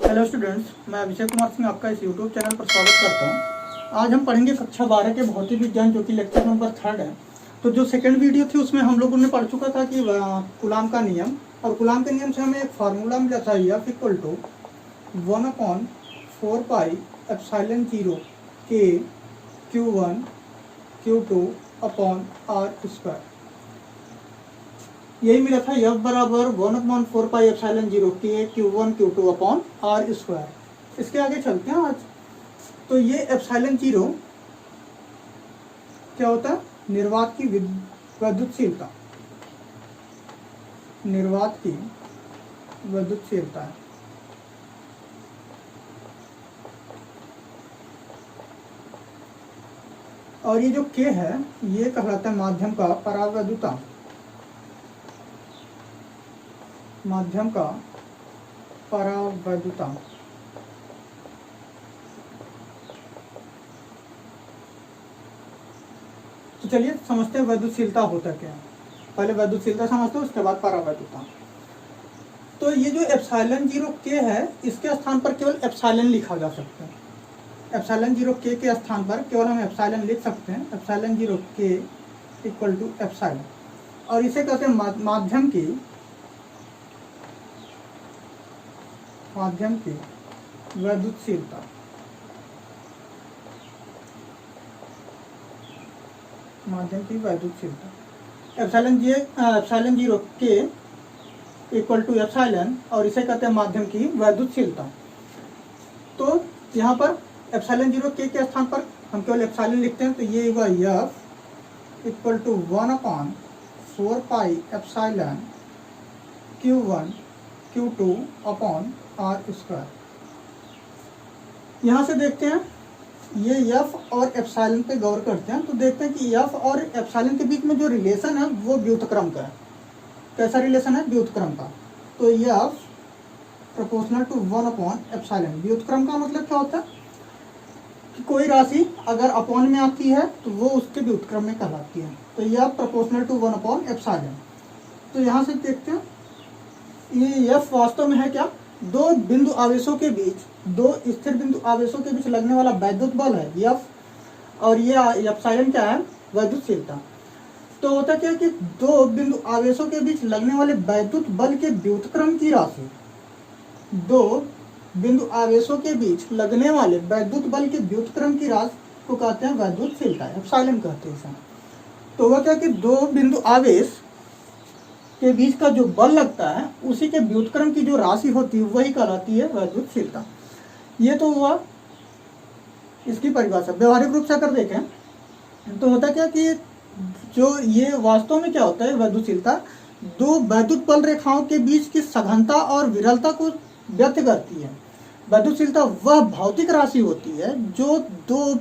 Hello students, मैं अभिषेक कुमार सिंह आपका इस यूट्यूब चैनल पर स्वागत करता हूं। आज हम पढ़ेंगे कक्षा 12 के भौतिक विज्ञान, जो कि लेक्चर नंबर 3 है। तो जो सेकंड वीडियो थी उसमें हम लोगों ने पढ़ चुका था कि कूलाम का नियम, और कूलाम के नियम से हमें एक फार्मूला मिला था F equal to 1/4πε0 K Q1 Q2 upon R square. यही मिला था F बराबर 1/4πε0 K Q1 Q2 upon R square. इसके आगे चलते हैं आज। तो ये ε0 क्या होता है? निर्वात की विद्युतशीलता, निर्वात की विद्युतशीलता है। और ये जो K है ये कहलाता है माध्यम का परावैद्युतांक, माध्यम का परावैद्युतांक। तो चलिए समझते हैं वैद्युतशीलता होता क्या है। पहले वैद्युतशीलता समझते हैं, उसके बाद परावैद्युतांक। तो ये जो ε0 K है, इसके स्थान पर केवल एप्सिलॉन लिखा जा सकता है। ε0 K के स्थान पर केवल हम एप्सिलॉन लिख सकते हैं। ε0 K इक्वल टू एप्सिलॉन, और इसे कहते हैं माध्यम की वैद्युतशीलता। माध्यम की वैद्युतशीलता ε0 K इक्वल टू एप्सिलॉन, और इसे कहते हैं माध्यम की वैद्युतशीलता। तो यहाँ पर ε0 K के स्थान पर हम केवल एप्सिलॉन लिखते हैं, तो ये हुआ F equal to 1/4πε Q1 Q2 upon R square. यहाँ से देखते हैं ये F और एप्सिलॉन पे गौर करते हैं, तो देखते हैं कि F और एप्सिलॉन के बीच में जो रिलेशन है वो व्युत्क्रम का है। कैसा रिलेशन है? व्युत्क्रम का। तो F प्रोपोर्शनल टू 1/एप्सिलॉन। व्युत्क्रम का मतलब क्या होता है कि कोई राशि अगर अपॉन में आती है तो वो उसके व्युत्क्रम में कहलाती है। तो F प्रोपोर्शनल टू 1/एप्सिलॉन। तो यहाँ से देखते हैं ये F वास्तव में है क्या? दो बिंदु आवेशों के बीच, दो स्थिर बिंदु आवेशों के बीच लगने वाला वैद्युत बल है F, और ये एप्सिलॉन क्या है? वैद्युतशीलता। तो होता क्या है कि दो बिंदु आवेशों के बीच लगने वाले वैद्युत बल के व्युत्क्रम की राशि, दो बिंदु आवेशों के बीच लगने वाले वैद्युत बल के व्युत्क्रम की राशि को कहते हैं वैद्युतशीलता, एप्सिलॉन कहते हैं इसे। तो वह क्या कि दो बिंदु आवेश के बीच का जो बल लगता है उसी के व्युत्क्रम की जो राशि होती है वही कहलाती है वैद्युतशीलता। ये तो हुआ इसकी परिभाषा। व्यवहारिक रूप से अगर देखें तो होता क्या कि जो ये वास्तव में क्या होता है वैद्युतशीलता, दो वैद्युत बल रेखाओं के बीच की सघनता और विरलता को व्यक्त करती है। वैद्युतशीलता वह भौतिक राशि होती है जो दो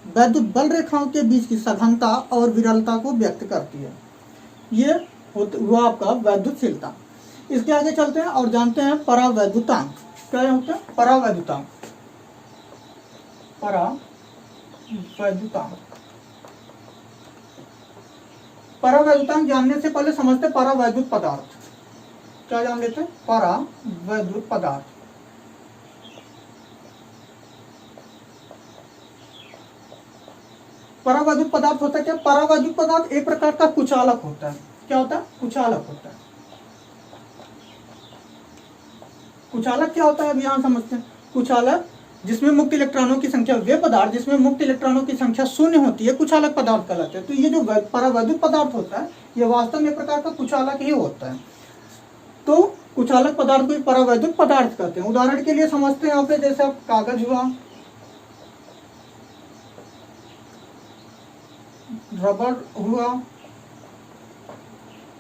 वैद्युत बल रेखाओं के बीच की सघनता और विरलता को व्यक्त करती है। ये हुआ आपका वैद्युतशीलता। इसके आगे चलते हैं और जानते हैं परावैद्युतांक। क्या होता है? परावैद्युतांक। परावैद्युतांक। परावैद्युतांक जानने से पहले समझते परावैद्युत पदार्थ। क्या जान लेते हैं? परावैद्युत पदार्थ। परावैद्युत पदार्थ होता है क्या? परावैद्युत पदार्थ एक प्रकार का कुचालक होता है। क्या होता है? कुचालक होता है। कुचालक क्या होता है अब यहाँ समझते हैं। कुचालक जिसमें मुक्त इलेक्ट्रॉनों की संख्या, वे पदार्थ जिसमें मुक्त इलेक्ट्रॉनों की संख्या शून्य होती है कुचालक पदार्थ कहलाते हैं। तो ये जो परावैद्युत पदार्थ होता है ये वास्तव में एक प्रकार का कुचालक ही होता है। तो कुचालक पदार्थ को परावैद्युत पदार्थ कहते हैं। उदाहरण के लिए समझते हैं यहाँ पे, जैसे आप कागज हुआ, रबर हुआ,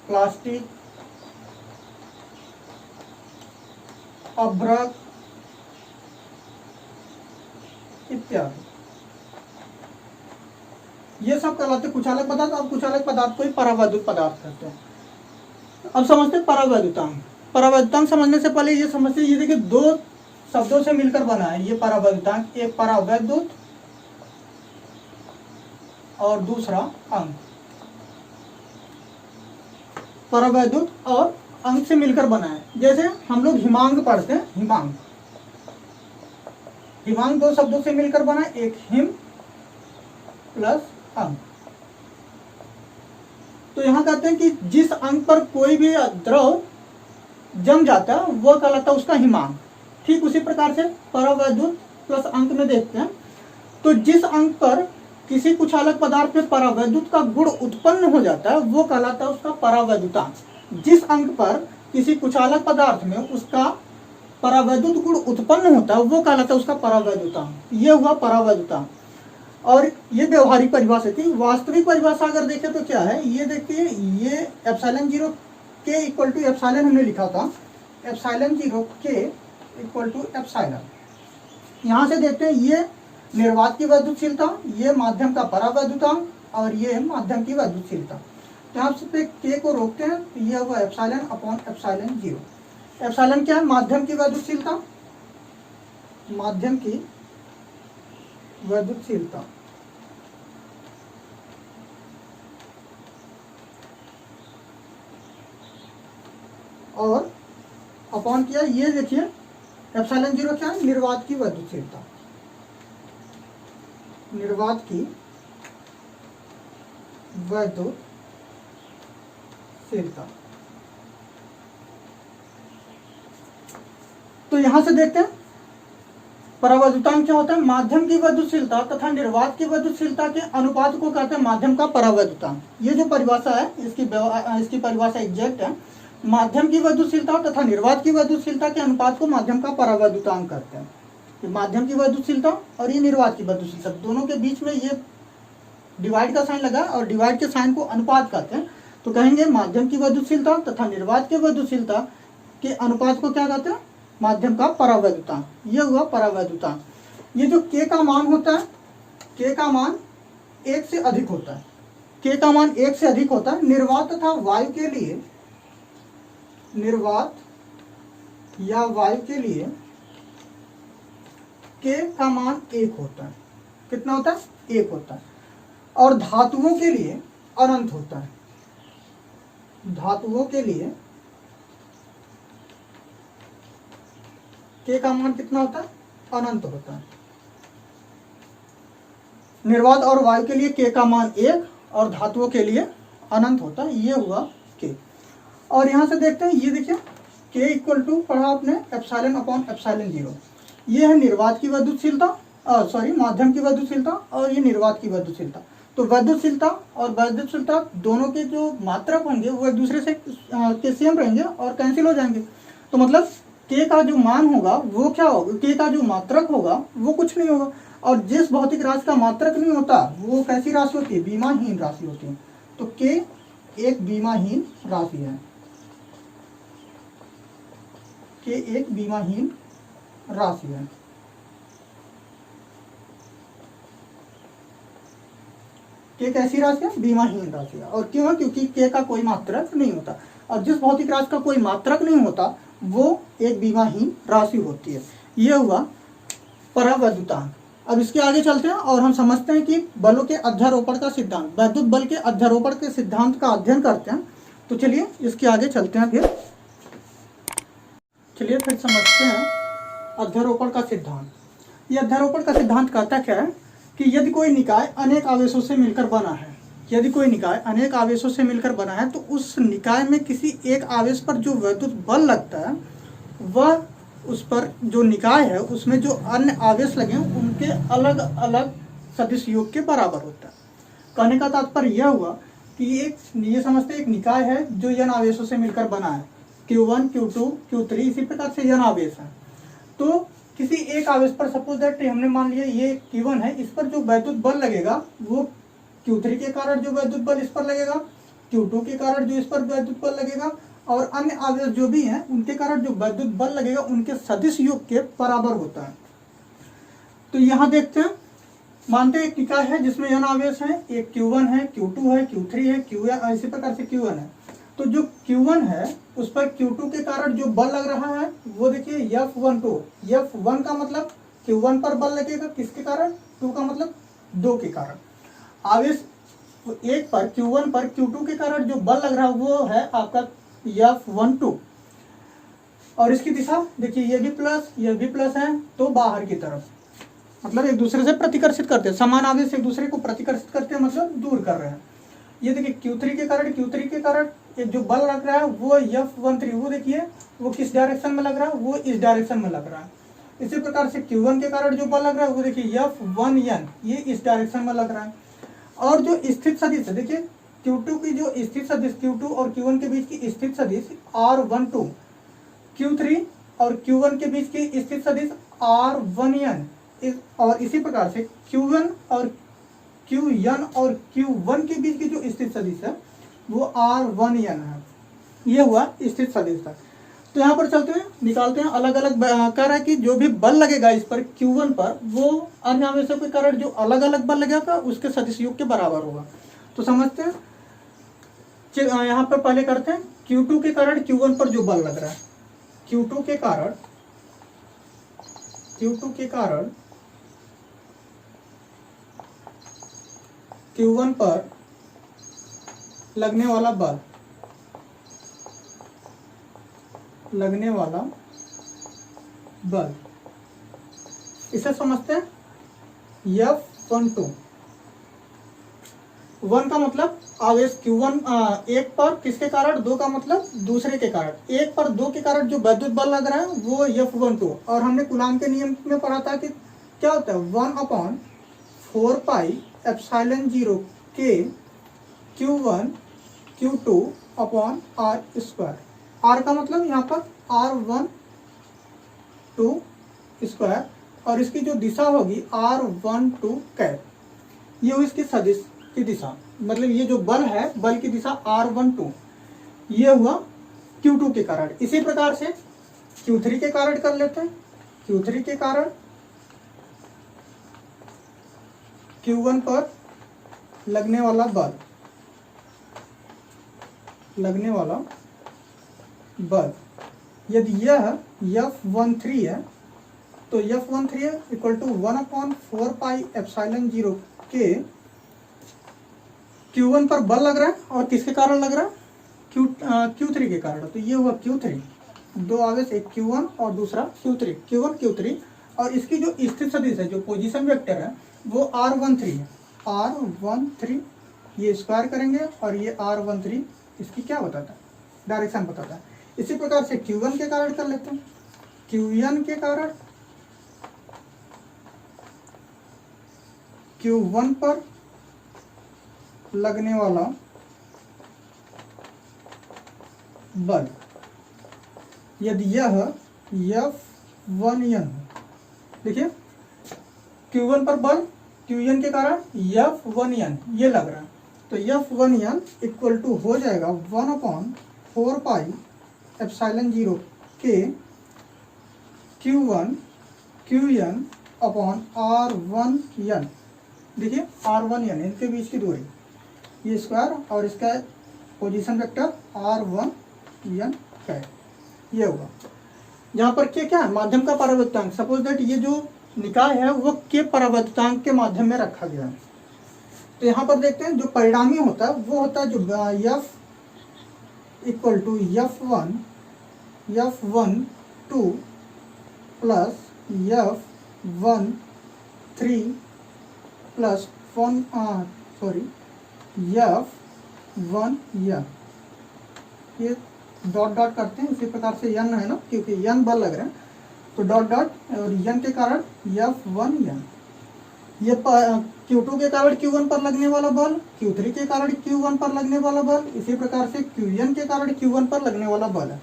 प्लास्टिक, अभ्रक इत्यादि, ये सब कहलाते कुचालक पदार्थ। और कुचालक पदार्थ को ही परावैद्युत पदार्थ कहते हैं। अब समझते हैं परावैद्युतांक। परावैद्युतांक समझने से पहले ये समझते हैं, ये देखिए दो शब्दों से मिलकर बना है ये परावैद्युतांक। एक परावैद्युत और दूसरा अंक। परावैद्युत और अंक से मिलकर बना है। जैसे हम लोग हिमांक पढ़ते हैं, हिमांक हिमांक दो शब्दों से मिलकर बना, एक हिम प्लस अंक। तो यहां कहते हैं कि जिस अंक पर कोई भी द्रव जम जाता है वह कहलाता है उसका हिमांक। ठीक उसी प्रकार से परावैद्युत प्लस अंक में देखते हैं, तो जिस अंक पर किसी कुचालक पदार्थ में परावैद्युत का गुण उत्पन्न हो जाता है वो कहलाता है उसका परावैद्युतांक। जिस अंक पर किसी कुचालक पदार्थ में उसका परावैद्युत गुण उत्पन्न होता है वो कहलाता है उसका परावैद्युतांक। ये हुआ परावैद्युतांक। और ये व्यवहारिक परिभाषा थी। वास्तविक परिभाषा अगर देखें तो क्या है, ये देखिए, ये एप्सिलॉन 0 के इक्वल टू एप्सिलॉन हमने लिखा था, एप्सिलॉन 0 के इक्वल टू एप्सिलॉन। यहाँ से देखते हैं ये निर्वात की वैद्युतशीलता, ये माध्यम का परावैद्युतांक और ये माध्यम की वैद्युतशीलता। तो यहाँ से के को रोकते हैं तो यह हुआ एप्सिलॉन अपॉन एप्सिलॉन 0। एप्सिलॉन क्या है, माध्यम की वैद्युतशीलता, माध्यम की वैद्युतशीलता। और अपॉन किया, ये देखिए एप्सिलॉन 0 क्या है, निर्वात की वैद्युतशीलता, निर्वात की वैद्युतशीलता। तो यहां से देखते हैं परावैद्युतांक क्या होता है, माध्यम की वैद्युतशीलता तथा निर्वात की वैद्युतशीलता के अनुपात को कहते हैं माध्यम का परावैद्युतांक। ये जो परिभाषा है इसकी परिभाषा एग्जैक्ट है। माध्यम की वैद्युतशीलता तथा निर्वात की वैद्युतशीलता के अनुपात को माध्यम का परावैद्युतांक कहते हैं। ये माध्यम की वैद्युतशीलता और ये निर्वात की वैद्युतशीलता, दोनों के बीच में ये डिवाइड का साइन लगा और डिवाइड के साइन को अनुपात कहते हैं। तो कहेंगे माध्यम की वैद्युतशीलता तथा निर्वात की वैद्युतशीलता के अनुपात को क्या कहते हैं, माध्यम का परावैद्युतांक। ये हुआ परावैद्युतांक। ये जो के का मान होता है, के का मान 1 से अधिक होता है, के का मान 1 से अधिक होता है। निर्वात तथा वायु के लिए, निर्वात या वायु के लिए के का मान 1 होता है। कितना होता है, 1 होता है। और धातुओं के लिए अनंत होता है, धातुओं के लिए के का मान कितना होता है, अनंत होता है। निर्वात और वायु के लिए के का मान 1 और धातुओं के लिए अनंत होता है। ये हुआ के। और यहां से देखते हैं, ये देखिए के इक्वल टू पढ़ा आपने एप्सिलॉन अपॉन एप्सिलॉन 0। ये है निर्वात की वैद्युतशीलता, माध्यम की वैद्युतशीलता और ये निर्वात की वैद्युतशीलता। तो वैद्युतशीलता और वैद्युतशीलता दोनों के जो मात्रक होंगे वो एक दूसरे से के सेम रहेंगे और कैंसिल हो जाएंगे। तो मतलब के का जो मान होगा वो क्या होगा, के का जो मात्रक होगा वो कुछ नहीं होगा। और जिस भौतिक राशि का मात्रक नहीं होता वो कैसी राशि होती है, बीमाहीन राशि होती है। तो के एक बीमाहीन राशि है, के एक बीमाहीन राशि है। के कैसी राशि है, बीमाहीन राशि है। और क्यों है, क्योंकि के का कोई मात्रक नहीं होता। और जिस भौतिक राशि का कोई मात्रक नहीं होता वो एक बीमाहीन राशि होती है। यह हुआ परावैद्युतांक। अब इसके आगे चलते हैं और हम समझते हैं कि बलों के अध्यारोपण का सिद्धांत, वैद्युत बल के अध्यारोपण के सिद्धांत का अध्ययन करते हैं। तो चलिए इसके आगे चलते हैं। चलिए फिर समझते हैं अध्यारोपण का सिद्धांत। यह अध्यारोपण का सिद्धांत कहता क्या है कि यदि कोई निकाय अनेक आवेशों से मिलकर बना है, यदि कोई निकाय अनेक आवेशों से मिलकर बना है तो उस निकाय में किसी एक आवेश पर जो वैद्युत बल लगता है वह उस पर जो निकाय है उसमें जो अन्य आवेश लगे उनके अलग अलग सदिश योग के बराबर होता है। कहने का तात्पर्य यह हुआ कि ये समझते एक निकाय है जो n आवेशों से मिलकर बना है, Q1, Q2, Q3, इसी प्रकार से n आवेश है। तो किसी एक आवेश पर सपोज दैट हमने मान लिया ये Q1 है, इस पर जो वैद्युत बल लगेगा वो Q3 के कारण जो वैद्युत बल इस पर लगेगा, Q2 के कारण जो इस पर वैद्युत बल लगेगा और अन्य आवेश जो भी हैं उनके कारण जो वैद्युत बल लगेगा उनके सदिश योग के बराबर होता है। तो यहाँ देखते हैं, मानते हैं एक निकाय है जिसमें n आवेश है, एक Q1 है, Q2 है, Q3 है, Q इसी प्रकार से Q1 है। तो जो Q1 है उस पर Q2 के कारण जो बल लग रहा है वो देखिए F12। F1 का मतलब Q1 पर बल लगेगा, किसके कारण, 2 का मतलब 2 के कारण। आवेश एक पर Q1 पर Q2 के कारण जो बल लग रहा है वो है आपका F12। और इसकी दिशा देखिए ये भी प्लस है तो बाहर की तरफ। मतलब एक दूसरे से प्रतिकर्षित करते हैं, समान आवेश एक दूसरे को प्रतिकर्षित करते हैं, मतलब दूर कर रहे हैं। ये देखिए Q3 के कारण एक जो बल लग रहा है वो F13, वो देखिए वो किस डायरेक्शन में लग रहा है, वो इस डायरेक्शन में लग रहा है। इसी प्रकार से Q1 के कारण जो बल लग रहा है वो देखिए F1N, ये इस डायरेक्शन में लग रहा है। और जो स्थित सदिश है, देखिए Q2 की जो स्थित सदिश, Q2 और Q1 के बीच की स्थित सदिश R12, Q3 और Q1 के बीच की स्थित सदिश R1N, और इसी प्रकार से Q1 और Qn और Q1 के बीच की जो स्थित सदिश है वो R1N है। ये हुआ स्थित सदिश तक। तो यहाँ पर चलते हैं, निकालते हैं अलग अलग। कह रहा है कि जो भी बल लगेगा इस पर Q1 पर, वो अन्य आवेशों के कारण जो अलग अलग बल लगेगा उसके सदिश योग के बराबर होगा। तो समझते हैं, यहाँ पर पहले करते हैं Q2 के कारण Q1 पर जो बल लग रहा है, Q2 के कारण Q1 पर लगने वाला बल, इसे समझते हैं F12। 1 का मतलब आवेश Q1 एक पर किसके कारण, 2 का मतलब दूसरे के कारण। 1 पर 2 के कारण जो वैद्युत बल लग रहा है वो F12। और हमने कूलाम के नियम में पढ़ा था कि क्या होता है, 1/4πε0 K Q1 Q2 upon R square. R का मतलब यहाँ पर R12 स्क्वायर, और इसकी जो दिशा होगी R12 कैप, ये हुई इसकी सदिश की दिशा, मतलब ये जो बल है, बल की दिशा R12, ये हुआ Q2 के कारण। इसी प्रकार से Q3 के कारण कर लेते हैं। Q3 के कारण Q1 पर लगने वाला बल, यदि यह F13 है तो F13 इक्वल टू 1/4πε0 के Q1 पर बल लग रहा है, और किसके कारण लग रहा है, Q3 के कारण। तो ये हुआ Q3, दो आवेश, एक Q1 और दूसरा Q3, Q1 Q3, और इसकी जो स्थित सदिश है, जो पोजीशन वेक्टर है, वो R13 है। R13 ये स्क्वायर करेंगे, और ये R13 इसकी क्या बताता है, डायरेक्शन बताता है। इसी प्रकार से Q1 के कारण कर लेते हैं। Qn के कारण Q1 पर लगने वाला बल, यदि यह F1N, देखिए Q1 पर बल Qn के कारण F1N ये लग रहा है, तो F1N इक्वल टू हो जाएगा 1/4πε0 के Q1 Qn अपॉन R1N। देखिए R1N, इनके बीच की दूरी, ये स्क्वायर, और इसका पोजीशन वेक्टर R1N है, ये होगा। यहाँ पर के क्या है, माध्यम का परावर्तनांक। सपोज दैट ये जो निकाय है वो के परावर्तनांक के माध्यम में रखा गया है। तो यहाँ पर देखते हैं जो परिणामी होता है वो होता है जो F equal to F12 plus F13 plus F1N, ये डॉट डॉट करते हैं। इसी प्रकार से N है ना, क्योंकि N बल लग रहे हैं, तो डॉट डॉट, और N के कारण F1N। ये Q2 के कारण Q1 पर लगने वाला बल, Q3 के कारण Q1 पर लगने वाला बल, इसी प्रकार से Qn के कारण Q1 पर लगने वाला बल है।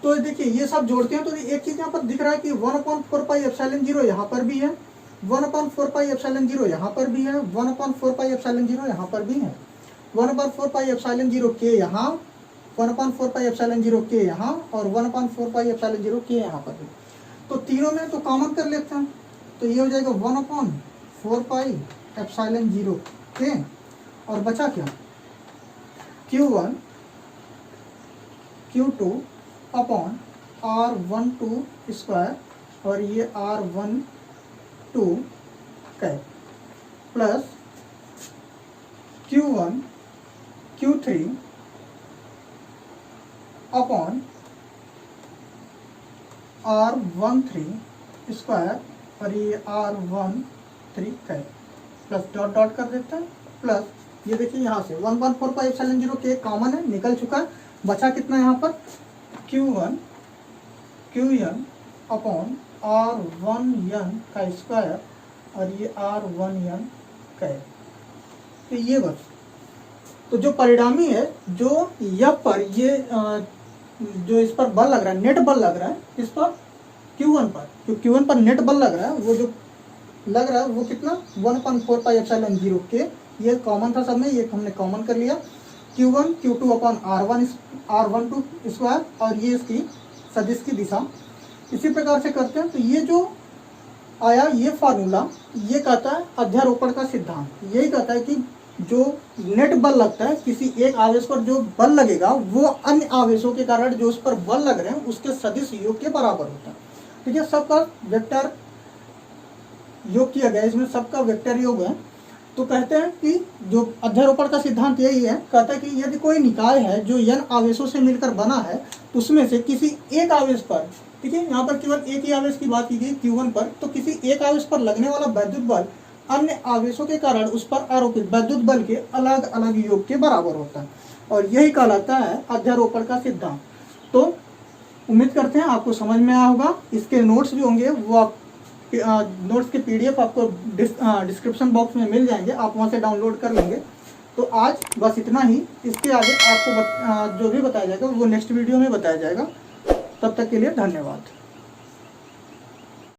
तो देखिए ये सब जोड़ते हैं तो एक चीज यहाँ पर दिख रहा है कि 1/4πε0 यहाँ पर भी है, 1/4πε0 यहाँ पर भी है, 1/4πε0 यहाँ पर भी है, 1/4πε0 के यहाँ, 1/4πε0 के यहाँ, और 1/4πε0 के यहाँ पर भी। तो तीनों में तो कॉमन कर लेते हैं, तो ये हो जाएगा 1/4πε0 के, और बचा क्या, Q1 Q2 upon R12 square, और ये R12 cap, plus Q1 Q3 upon R13 square, और ये R13 है, प्लस डॉट डॉट कर देते हैं, प्लस ये देखिए यहाँ से 114πε0 के कॉमन है, निकल चुका है। बचा कितना यहाँ पर Q1 Qn अपॉन R1n का स्क्वायर और ये R1n कैर। तो ये बस, तो जो परिणामी है जो F पर ये जो इस पर बल लग रहा है, नेट बल लग रहा है इस पर Q1 पर, जो Q1 पर नेट बल लग रहा है वो जो लग रहा है वो कितना 1/4πε0 के, ये कॉमन था सब में, ये हमने कॉमन कर लिया। Q1 Q2 upon R12 square और ये इसकी सदिश की दिशा। इसी प्रकार से करते हैं। तो ये जो आया ये फार्मूला, ये कहता है अध्यारोपण का सिद्धांत। यही कहता है कि जो नेट बल लगता है किसी एक आवेश पर, जो बल लगेगा वो अन्य आवेशों के कारण जो उस पर बल लग रहे हैं उसके सदिश योग के बराबर होता है। ठीक है, सबका वेक्टर योग किया गया, इसमें सबका वेक्टर योग है। तो कहते हैं कि जो अध्यारोपण का सिद्धांत यही है, कहता है कि यदि कोई निकाय है जो n आवेशों से मिलकर बना है, उसमें से किसी एक आवेश पर, ठीक है, यहाँ पर केवल एक ही आवेश की बात की गई Q1 पर, तो किसी एक आवेश पर लगने वाला वैद्युत बल अन्य आवेशों के कारण उस पर आरोपित वैद्युत बल के अलग अलग योग के बराबर होता है, और यही कहलाता है अध्यारोपण का सिद्धांत। तो उम्मीद करते हैं आपको समझ में आया होगा। इसके नोट्स भी होंगे, वो आप नोट्स के PDF आपको डिस्क्रिप्शन बॉक्स में मिल जाएंगे, आप वहाँ से डाउनलोड कर लेंगे। तो आज बस इतना ही, इसके आगे आपको जो भी बताया जाएगा वो नेक्स्ट वीडियो में बताया जाएगा। तब तक के लिए धन्यवाद।